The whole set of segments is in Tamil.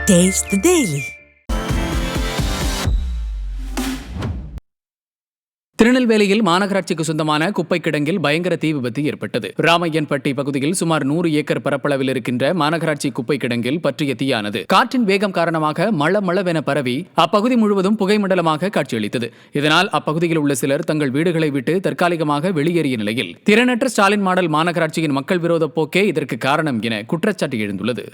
Taste the Daily. திருநெல்வேலியில் மாநகராட்சிக்கு சொந்தமான குப்பை கிடங்கில் பயங்கர தீ விபத்து ஏற்பட்டது. ராமையன்பட்டி பகுதியில் சுமார் 100 ஏக்கர் பரப்பளவில் இருக்கின்ற மாநகராட்சி குப்பை கிடங்கில் பற்றிய தீயானது காற்றின் வேகம் காரணமாக மளமளவென பரவி அப்பகுதி முழுவதும் புகைமண்டலமாக காட்சியளித்தது. இதனால் அப்பகுதியில் உள்ள சிலர் தங்கள் வீடுகளை விட்டு தற்காலிகமாக வெளியேறிய நிலையில் திறனற்ற ஸ்டாலின் மாடல் மாநகராட்சியின் மக்கள் விரோத போக்கே இதற்கு காரணம் என குற்றச்சாட்டு எழுந்துள்ளது.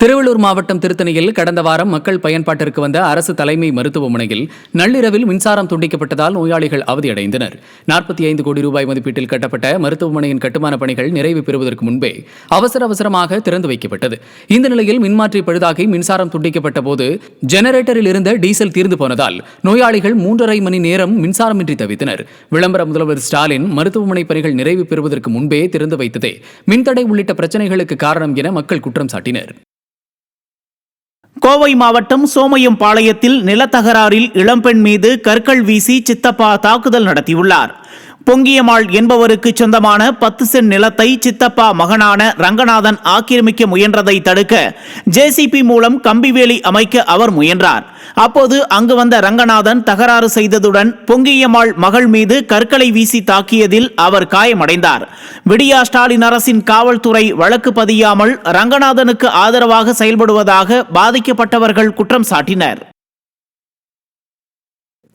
திருவள்ளூர் மாவட்டம் திருத்தணியில் கடந்த வாரம் மக்கள் பயன்பாட்டிற்கு வந்த அரசு தலைமை மருத்துவமனையில் நள்ளிரவில் மின்சாரம் துண்டிக்கப்பட்டதால் நோயாளிகள் அவதியடைந்தனர். 45 கோடி ரூபாய் மதிப்பீட்டில் கட்டப்பட்ட மருத்துவமனையின் கட்டுமான பணிகள் நிறைவு பெறுவதற்கு முன்பே அவசரமாக திறந்து வைக்கப்பட்டது. இந்த நிலையில் மின்மாற்றி பழுதாகி மின்சாரம் துண்டிக்கப்பட்ட போது ஜெனரேட்டரில் இருந்த டீசல் தீர்ந்து போனதால் நோயாளிகள் 3.5 மணி நேரம் மின்சாரமின்றி தவித்தனர். விளம்பர முதல்வர் ஸ்டாலின் மருத்துவமனை பணிகள் நிறைவு பெறுவதற்கு முன்பே திறந்து வைத்ததே மின்தடை உள்ளிட்ட பிரச்சனைகளுக்கு காரணம் என மக்கள் குற்றம் சாட்டினர். கோவை மாவட்டம் சோமையம்பாளையத்தில் நிலத்தகராறில் இளம்பெண் மீது கற்கள் வீசி சித்தப்பா தாக்குதல் நடத்தியுள்ளார். பொங்கியம்மாள் என்பவருக்கு சொந்தமான 10 சென்ட் நிலத்தை சித்தப்பா மகனான ரங்கநாதன் ஆக்கிரமிக்க முயன்றதை தடுக்க ஜேசிபி மூலம் கம்பிவேலி அமைக்க அவர் முயன்றார். அப்போது அங்கு வந்த ரங்கநாதன் தகராறு செய்ததுடன் பொங்கியம்மாள் மகள் மீது கற்களை வீசி தாக்கியதில் அவர் காயமடைந்தார். விடியா ஸ்டாலின் அரசின் காவல்துறை வழக்கு பதியாமல் ரங்கநாதனுக்கு ஆதரவாக செயல்படுவதாக பாதிக்கப்பட்டவர்கள் குற்றம் சாட்டினர்.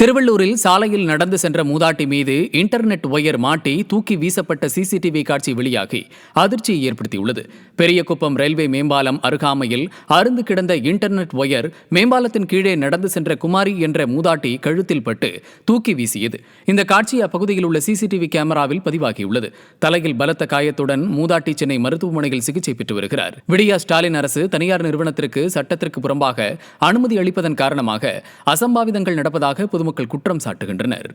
திருவள்ளூரில் சாலையில் நடந்து சென்ற மூதாட்டி மீது இன்டர்நெட் ஒயர் மாட்டி தூக்கி வீசப்பட்ட சிசிடிவி காட்சி வெளியாகி அதிர்ச்சியை ஏற்படுத்தியுள்ளது. பெரியகுப்பம் ரயில்வே மேம்பாலம் அருகாமையில் அருந்து கிடந்த இன்டர்நெட் ஒயர் மேம்பாலத்தின் கீழே நடந்து சென்ற குமாரி என்ற மூதாட்டி கழுத்தில் பட்டு தூக்கி வீசியது. இந்த காட்சி அப்பகுதியில் உள்ள சிசிடிவி கேமராவில் பதிவாகியுள்ளது. தலையில் பலத்த காயத்துடன் மூதாட்டி சென்னை மருத்துவமனையில் சிகிச்சை பெற்று வருகிறார். விடியா ஸ்டாலின் அரசு தனியார் நிறுவனத்திற்கு சட்டத்திற்கு புறம்பாக அனுமதி அளிப்பதன் காரணமாக அசம்பாவிதங்கள் நடப்பதாக பொதுமக்கள் குற்றம் சாட்டுகின்றனர்.